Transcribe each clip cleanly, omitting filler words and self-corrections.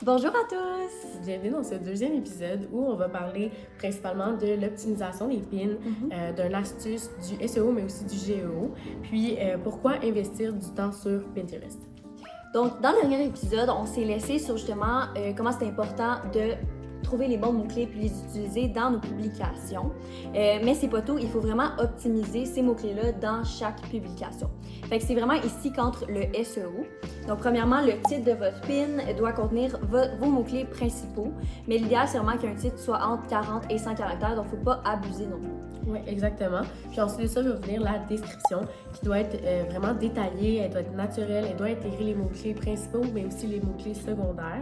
Bonjour à tous! Bienvenue dans ce deuxième épisode où on va parler principalement de l'optimisation des pins, d'une astuce du SEO mais aussi du GEO, puis pourquoi investir du temps sur Pinterest. Donc, dans le dernier épisode, on s'est laissé sur justement comment c'est important de trouver les bons mots-clés puis les utiliser dans nos publications. Mais c'est pas tout, il faut vraiment optimiser ces mots-clés-là dans chaque publication. Fait que c'est vraiment ici qu'entre le SEO. Donc, premièrement, le titre de votre pin doit contenir vos mots-clés principaux, mais l'idéal, c'est vraiment qu'un titre soit entre 40 et 100 caractères, donc il ne faut pas abuser non plus. Oui, exactement. Puis ensuite de ça, va venir la description qui doit être vraiment détaillée, elle doit être naturelle, elle doit intégrer les mots-clés principaux, mais aussi les mots-clés secondaires.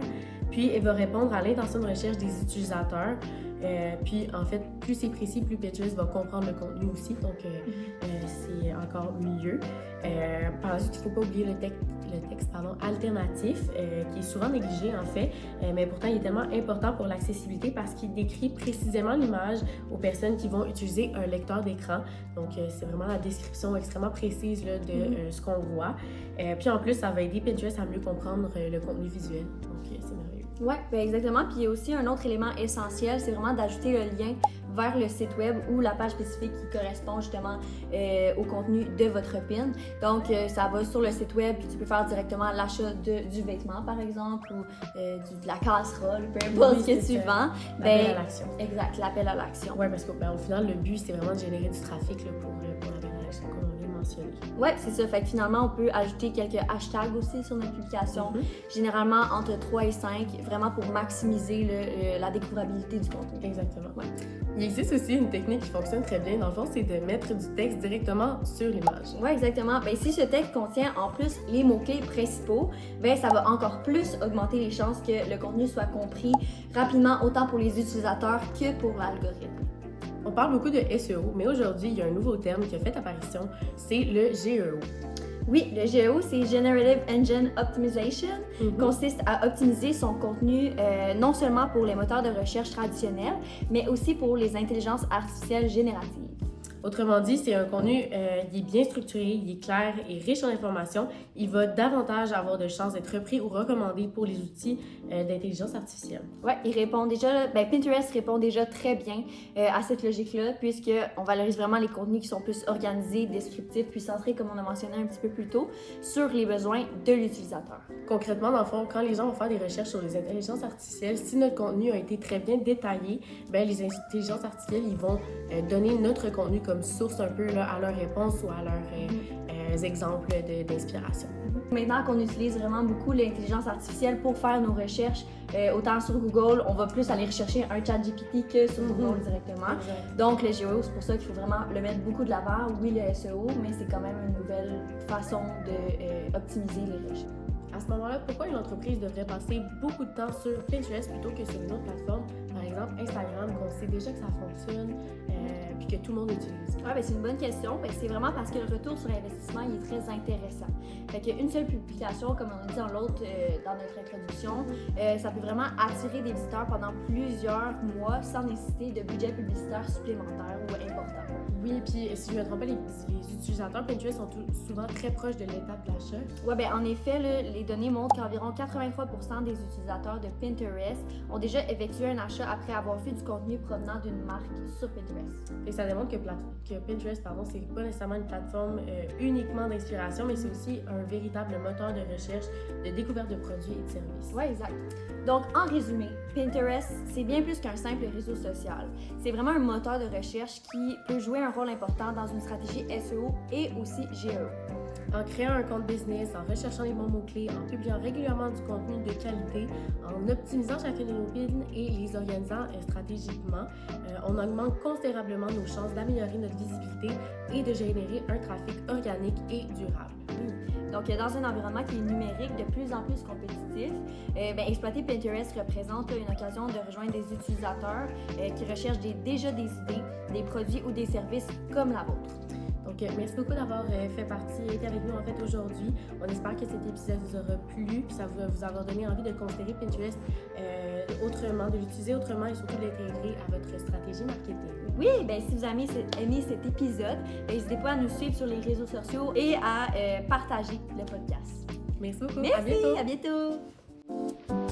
Puis, elle va répondre à l'intention de recherche des utilisateurs. Puis, en fait, plus c'est précis, plus Pinterest va comprendre le contenu aussi. Donc, c'est encore mieux. Par la suite, il ne faut pas oublier le texte alternatif, qui est souvent négligé, en fait. Mais pourtant, il est tellement important pour l'accessibilité parce qu'il décrit précisément l'image aux personnes qui vont utiliser un lecteur d'écran. Donc, c'est vraiment la description extrêmement précise là, de ce qu'on voit. Puis, en plus, ça va aider Pinterest à mieux comprendre le contenu visuel. Donc, c'est merveilleux. Oui, exactement. Puis il y a aussi un autre élément essentiel, c'est vraiment d'ajouter le lien vers le site web ou la page spécifique qui correspond justement au contenu de votre pin. Donc, ça va sur le site web, puis tu peux faire directement l'achat du vêtement, par exemple, ou de la casserole, peu importe ce que tu vends. L'appel à l'action. Exact, l'appel à l'action. Oui, parce qu'au final, le but, c'est vraiment de générer du trafic là, pour l'appel à l'action, comme on vient de mentionner. Oui, c'est ça. Fait que finalement, on peut ajouter quelques hashtags aussi sur notre publication, généralement entre 3 et 5, vraiment pour maximiser la découvrabilité du contenu. Exactement. Ouais. Il existe aussi une technique qui fonctionne très bien, dans le fond, c'est de mettre du texte directement sur l'image. Oui, exactement. Bien, si ce texte contient en plus les mots-clés principaux, bien, ça va encore plus augmenter les chances que le contenu soit compris rapidement, autant pour les utilisateurs que pour l'algorithme. On parle beaucoup de SEO, mais aujourd'hui, il y a un nouveau terme qui a fait apparition, c'est le GEO. Oui, le GEO, c'est Generative Engine Optimization, consiste à optimiser son contenu non seulement pour les moteurs de recherche traditionnels, mais aussi pour les intelligences artificielles génératives. Autrement dit, c'est un contenu il est bien structuré, il est clair et riche en informations. Il va davantage avoir de chances d'être repris ou recommandé pour les outils d'intelligence artificielle. Oui, Pinterest répond déjà très bien à cette logique-là, puisqu'on valorise vraiment les contenus qui sont plus organisés, descriptifs, puis centrés, comme on a mentionné un petit peu plus tôt, sur les besoins de l'utilisateur. Concrètement, dans le fond, quand les gens vont faire des recherches sur les intelligences artificielles, si notre contenu a été très bien détaillé, bien, les intelligences artificielles, ils vont donner notre contenu comme source un peu là, à leurs réponses ou à leurs exemples d'inspiration. Maintenant qu'on utilise vraiment beaucoup l'intelligence artificielle pour faire nos recherches, autant sur Google, on va plus aller rechercher un ChatGPT que sur Google directement. Exact. Donc le GEO, c'est pour ça qu'il faut vraiment le mettre beaucoup de l'avant. Oui, le SEO, mais c'est quand même une nouvelle façon d'optimiser les recherches. À ce moment-là, pourquoi une entreprise devrait passer beaucoup de temps sur Pinterest plutôt que sur une autre plateforme, par exemple Instagram, qu'on sait déjà que ça fonctionne puis que tout le monde utilise? Ouais, c'est une bonne question. C'est vraiment parce que le retour sur investissement il est très intéressant. Fait qu'une seule publication, comme on a dit dans l'autre, dans notre introduction, ça peut vraiment attirer des visiteurs pendant plusieurs mois sans nécessiter de budget publicitaire supplémentaire ou important. Oui, puis si je ne me trompe pas, les utilisateurs Pinterest sont souvent très proches de l'étape d'achat. Oui, en effet, là, les données montrent qu'environ 83% des utilisateurs de Pinterest ont déjà effectué un achat après avoir vu du contenu provenant d'une marque sur Pinterest. Et ça démontre que Pinterest, c'est pas nécessairement une plateforme uniquement d'inspiration, mais c'est aussi un véritable moteur de recherche, de découverte de produits et de services. Oui, exact. Donc, en résumé, Pinterest, c'est bien plus qu'un simple réseau social. C'est vraiment un moteur de recherche qui peut jouer un rôle important dans une stratégie SEO et aussi GEO. En créant un compte business, en recherchant les bons mots-clés, en publiant régulièrement du contenu de qualité, en optimisant chacune de nos pins et les organisant stratégiquement, on augmente considérablement nos chances d'améliorer notre visibilité et de générer un trafic organique et durable. Donc, dans un environnement qui est numérique de plus en plus compétitif, exploiter Pinterest représente une occasion de rejoindre des utilisateurs qui recherchent déjà des idées, des produits ou des services comme la vôtre. Donc, merci beaucoup d'avoir été avec nous en fait aujourd'hui. On espère que cet épisode vous aura plu puis ça va vous avoir donné envie de considérer Pinterest autrement, de l'utiliser autrement et surtout de l'intégrer à votre stratégie marketing. Oui, si vous avez aimé cet épisode, n'hésitez pas à nous suivre sur les réseaux sociaux et à partager le podcast. Merci beaucoup. Merci, à bientôt. À bientôt.